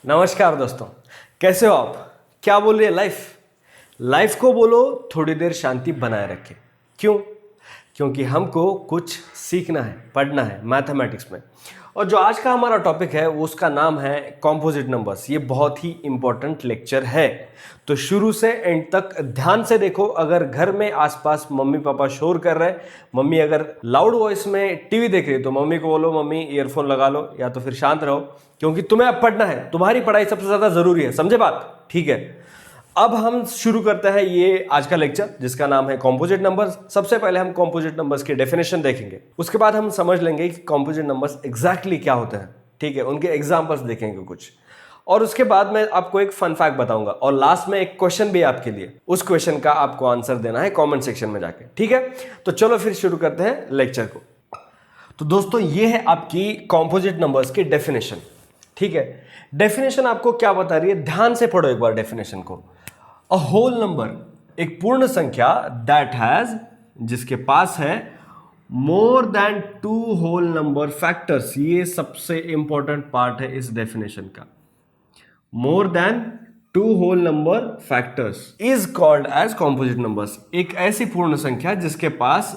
नमस्कार दोस्तों, कैसे हो आप? क्या बोल रही है लाइफ? लाइफ को बोलो थोड़ी देर शांति बनाए रखे। क्यों? क्योंकि हमको कुछ सीखना है, पढ़ना है मैथमेटिक्स में। और जो आज का हमारा टॉपिक है उसका नाम है कॉम्पोजिट नंबर्स। ये बहुत ही इंपॉर्टेंट लेक्चर है, तो शुरू से एंड तक ध्यान से देखो। अगर घर में आसपास मम्मी पापा शोर कर रहे हैं, मम्मी अगर लाउड वॉइस में टीवी देख रही है तो मम्मी को बोलो मम्मी ईयरफोन लगा लो, या तो फिर शांत रहो, क्योंकि तुम्हें अब पढ़ना है। तुम्हारी पढ़ाई सबसे ज्यादा जरूरी है, समझे बात? ठीक है, अब हम शुरू करते हैं ये आज का लेक्चर जिसका नाम है कॉम्पोजिट नंबर्स। सबसे पहले हम कॉम्पोजिट नंबर्स की डेफिनेशन देखेंगे, उसके बाद हम समझ लेंगे कि कॉम्पोजिट नंबर्स एग्जैक्टली क्या होते हैं। ठीक है, उनके एग्जांपल्स देखेंगे कुछ, और उसके बाद मैं आपको एक फन फैक्ट बताऊंगा, और लास्ट में एक क्वेश्चन भी आपके लिए। उस क्वेश्चन का आपको आंसर देना है कॉमेंट सेक्शन में जाके। ठीक है, तो चलो फिर शुरू करते हैं लेक्चर को। तो दोस्तों, ये है आपकी कॉम्पोजिट नंबर्स की डेफिनेशन। ठीक है, डेफिनेशन आपको क्या बता रही है, ध्यान से पढ़ो एक बार डेफिनेशन को। अ होल नंबर, एक पूर्ण संख्या, दैट हैज, जिसके पास है, more than 2 whole number factors. ये सबसे इंपॉर्टेंट पार्ट है इस डेफिनेशन का। More than 2 whole number factors is called as composite numbers. एक ऐसी पूर्ण संख्या जिसके पास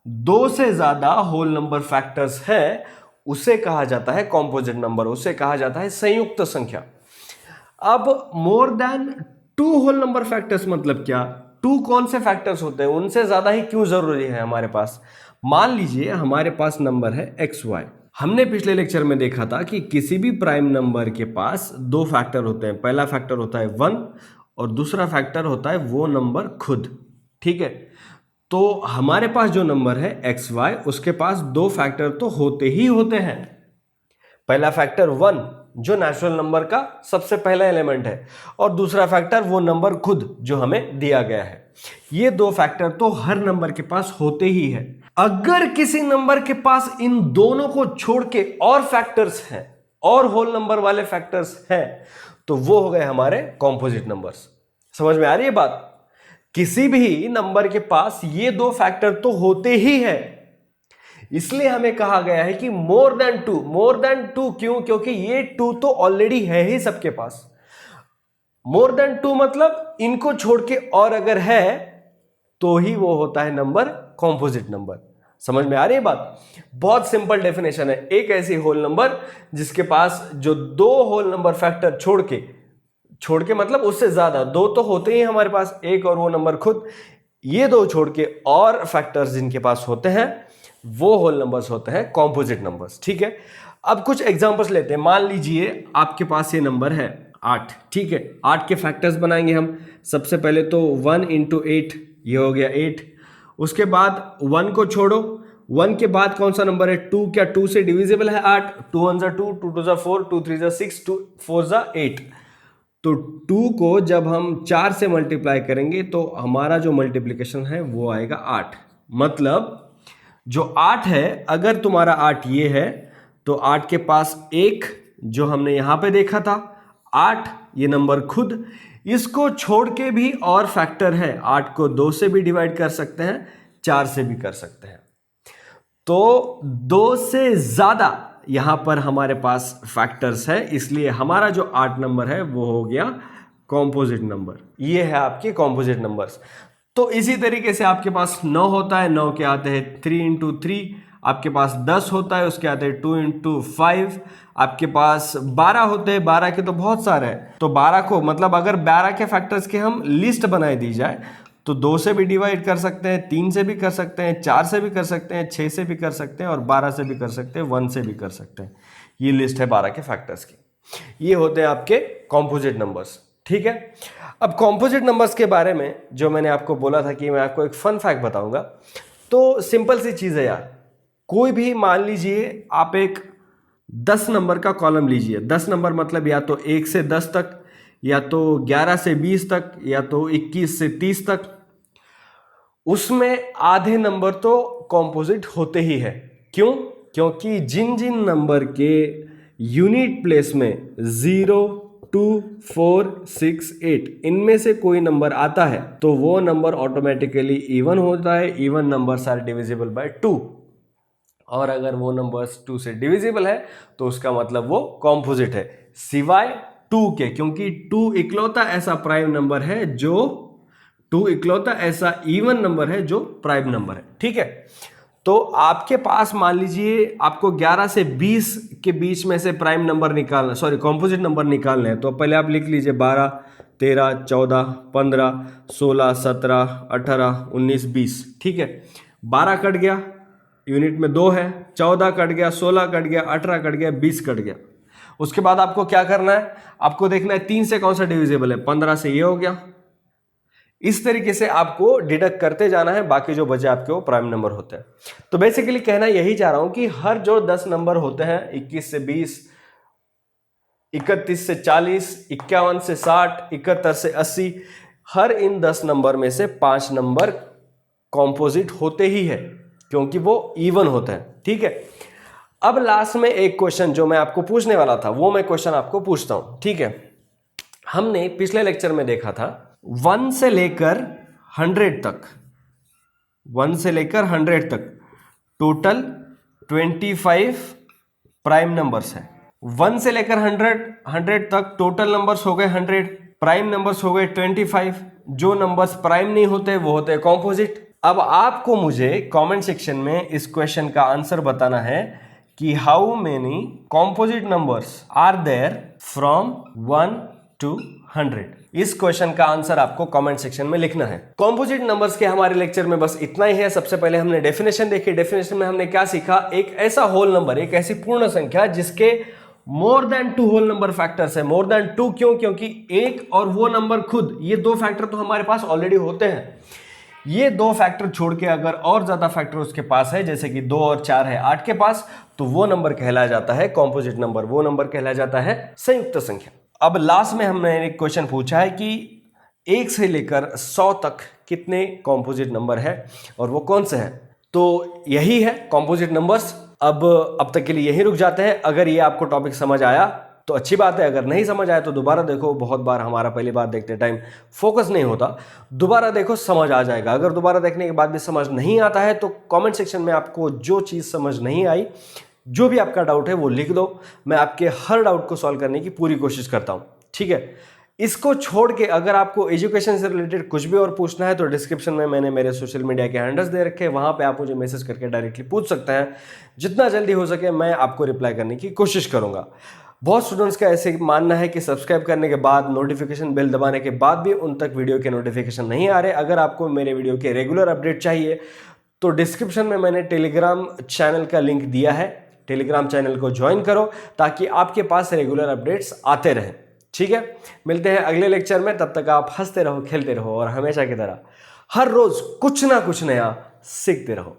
2 से ज्यादा होल नंबर फैक्टर्स है, उसे कहा जाता है कॉम्पोजिट नंबर, उसे कहा जाता है संयुक्त संख्या। अब more than 2 whole number factors मतलब क्या? 2 कौन से फैक्टर्स होते हैं, उनसे ज्यादा ही क्यों जरूरी है हमारे पास? मान लीजिए हमारे पास नंबर है एक्स वाई। हमने पिछले लेक्चर में देखा था कि किसी भी प्राइम नंबर के पास 2 फैक्टर होते हैं। पहला फैक्टर होता है 1 और दूसरा फैक्टर होता है वो नंबर खुद। ठीक है, तो हमारे पास जो नंबर है एक्स वाई, उसके पास 2 फैक्टर तो होते ही होते हैं। पहला फैक्टर 1 जो नेचुरल नंबर का सबसे पहला एलिमेंट है, और दूसरा फैक्टर वो नंबर खुद जो हमें दिया गया है। ये 2 फैक्टर तो हर नंबर के पास होते ही है। अगर किसी नंबर के पास इन दोनों को छोड़ के और फैक्टर्स हैं, और होल नंबर वाले फैक्टर्स हैं, तो वो हो गए हमारे कॉम्पोजिट नंबर्स। समझ में आ रही है बात? किसी भी नंबर के पास ये 2 फैक्टर तो होते ही है, इसलिए हमें कहा गया है कि मोर देन 2। मोर देन 2 क्यों? क्योंकि ये 2 तो ऑलरेडी है ही सबके पास। मोर देन 2 मतलब इनको छोड़ के और अगर है तो ही वो होता है नंबर कॉम्पोजिट नंबर। समझ में आ रही है बात? बहुत सिंपल डेफिनेशन है। एक ऐसी होल नंबर जिसके पास जो 2 होल नंबर फैक्टर छोड़ के मतलब उससे ज्यादा, 2 तो होते ही हमारे पास, एक और वो नंबर खुद, ये 2 छोड़ के और फैक्टर्स जिनके पास होते हैं वो होल नंबर्स होते हैं कॉम्पोजिट नंबर्स। ठीक है, अब कुछ एग्जांपल्स लेते हैं। मान लीजिए आपके पास ये नंबर है 8। ठीक है, 8 के फैक्टर्स बनाएंगे हम। सबसे पहले तो 1 इंटू 8, ये हो गया 8। उसके बाद 1 को छोड़ो, 1 के बाद कौन सा नंबर है? 2। क्या 2 से डिविजिबल है 8? 2 1 2, 2 2 4, 2 3 6, 2 4 8। तो 2 को जब हम 4 से मल्टीप्लाई करेंगे तो हमारा जो मल्टीप्लिकेशन है वो आएगा 8। मतलब जो 8 है, अगर तुम्हारा 8 ये है तो 8 के पास 1 जो हमने यहां पे देखा था, 8 ये नंबर खुद, इसको छोड़ के भी और फैक्टर है। 8 को 2 से भी डिवाइड कर सकते हैं, 4 से भी कर सकते हैं। तो 2 से ज्यादा यहां पर हमारे पास फैक्टर्स है, इसलिए हमारा जो 8 नंबर है वो हो गया कॉम्पोजिट नंबर। ये है आपके कॉम्पोजिट नंबर्स। तो इसी तरीके से आपके पास 9 होता है, 9 के आते हैं 3 इंटू 3। आपके पास 10 होता है, उसके आते हैं 2 इंटू 5। आपके पास 12 होते हैं, 12 के तो बहुत सारे हैं। तो 12 को मतलब अगर 12 के फैक्टर्स के हम लिस्ट बनाए दी जाए तो 2 से भी डिवाइड कर सकते हैं, 3 से भी कर सकते हैं, 4 से भी कर सकते हैं, 6 से भी कर सकते हैं, और 12 से भी कर सकते हैं, 1 से भी कर सकते हैं। ये लिस्ट है 12 के फैक्टर्स की। ये होते हैं आपके कॉम्पोजिट नंबर्स। ठीक है, अब कॉम्पोजिट नंबर्स के बारे में जो मैंने आपको बोला था कि मैं आपको एक फन फैक्ट बताऊंगा, तो सिंपल सी चीज है यार। कोई भी मान लीजिए आप एक 10 नंबर का कॉलम लीजिए। 10 नंबर मतलब या तो 1 से 10 तक, या तो 11 से 20 तक, या तो 21 से 30 तक। उसमें आधे नंबर तो कॉम्पोजिट होते ही है। क्यों? क्योंकि जिन जिन नंबर के यूनिट प्लेस में 0 2 4 6 8 इनमें से कोई नंबर आता है तो वो नंबर ऑटोमेटिकली इवन होता है। Even numbers are divisible by 2, और अगर वो नंबर्स 2 से डिविजिबल है तो उसका मतलब वो कॉम्पोजिट है, सिवाय 2 के, क्योंकि 2 इकलौता ऐसा प्राइम नंबर है जो 2 इकलौता ऐसा इवन नंबर है जो प्राइम नंबर है। ठीक है, तो आपके पास मान लीजिए आपको 11 से 20 के बीच में से प्राइम नंबर निकालना, सॉरी कॉम्पोजिट नंबर निकालना है। तो पहले आप लिख लीजिए 12, 13, 14, 15, 16, 17, 18, 19, 20। ठीक है, 12 कट गया, यूनिट में 2 है, 14 कट गया, 16 कट गया, 18 कट गया, 20 कट गया। उसके बाद आपको क्या करना है, आपको देखना है 3 से कौन सा डिविजिबल है। 15 से ये हो गया। इस तरीके से आपको डिडक्ट करते जाना है, बाकी जो बचे आपके वो प्राइम नंबर होते हैं। तो बेसिकली कहना यही चाह रहा हूं कि हर जो 10 नंबर होते हैं, 21 से 20, 31 से 40, 51 से 60, 71 से 80, हर इन 10 नंबर में से 5 नंबर कॉम्पोजिट होते ही है, क्योंकि वो इवन होते हैं। ठीक है, अब लास्ट में एक क्वेश्चन जो मैं आपको पूछने वाला था, वो मैं क्वेश्चन आपको पूछता हूं। ठीक है, हमने पिछले लेक्चर में देखा था 1 से लेकर 100 तक, 1 से लेकर 100 तक टोटल 25 प्राइम नंबर्स है। 1 से लेकर 100 तक टोटल नंबर्स हो गए 100, प्राइम नंबर्स हो गए 25। जो नंबर्स प्राइम नहीं होते वो होते हैं कॉम्पोजिट। अब आपको मुझे कमेंट सेक्शन में इस क्वेश्चन का आंसर बताना है कि how many composite numbers are there from 1 to 100। इस क्वेश्चन का आंसर आपको कमेंट सेक्शन में लिखना है। कॉम्पोजिट नंबर्स के हमारे लेक्चर में बस इतना ही है। सबसे पहले हमने डेफिनेशन देखी। डेफिनेशन में हमने क्या सीखा, एक ऐसा होल नंबर, एक ऐसी पूर्ण संख्या जिसके more than 2 whole number factors है। मोर देन 2 क्यों, क्योंकि एक और वो नंबर खुद, ये 2 फैक्टर तो हमारे पास ऑलरेडी होते हैं। ये 2 फैक्टर छोड़ के अगर और ज्यादा फैक्टर उसके पास है, जैसे कि 2 और 4 है 8 के पास, तो वो नंबर कहलाया जाता है कॉम्पोजिट नंबर, वो नंबर कहलाया जाता है संयुक्त संख्या। अब लास्ट में हमने एक क्वेश्चन पूछा है कि 1 से लेकर 100 तक कितने कॉम्पोजिट नंबर है और वो कौन से हैं। तो यही है कॉम्पोजिट नंबर्स। अब तक के लिए यही रुक जाते हैं। अगर ये आपको टॉपिक समझ आया तो अच्छी बात है, अगर नहीं समझ आया तो दोबारा देखो। बहुत बार हमारा पहली बार देखते टाइम फोकस नहीं होता, दोबारा देखो, समझ आ जाएगा। अगर दोबारा देखने के बाद भी समझ नहीं आता है तो कमेंट सेक्शन में आपको जो चीज़ समझ नहीं आई, जो भी आपका डाउट है वो लिख दो। मैं आपके हर डाउट को सॉल्व करने की पूरी कोशिश करता हूँ। ठीक है, इसको छोड़ के अगर आपको एजुकेशन से रिलेटेड कुछ भी और पूछना है तो डिस्क्रिप्शन में मैंने मेरे सोशल मीडिया के हैंडल्स दे रखे हैं, वहां पे आप मुझे मैसेज करके डायरेक्टली पूछ सकते हैं। जितना जल्दी हो सके मैं आपको रिप्लाई करने की कोशिश करूंगा। बहुत स्टूडेंट्स का ऐसे मानना है कि सब्सक्राइब करने के बाद, नोटिफिकेशन बेल दबाने के बाद भी उन तक वीडियो के नोटिफिकेशन नहीं आ रहे। अगर आपको मेरे वीडियो के रेगुलर अपडेट चाहिए तो डिस्क्रिप्शन में मैंने टेलीग्राम चैनल का लिंक दिया है। टेलीग्राम चैनल को ज्वाइन करो ताकि आपके पास रेगुलर अपडेट्स आते रहें। ठीक है, मिलते हैं अगले लेक्चर में। तब तक आप हंसते रहो, खेलते रहो और हमेशा की तरह हर रोज कुछ ना कुछ नया सीखते रहो।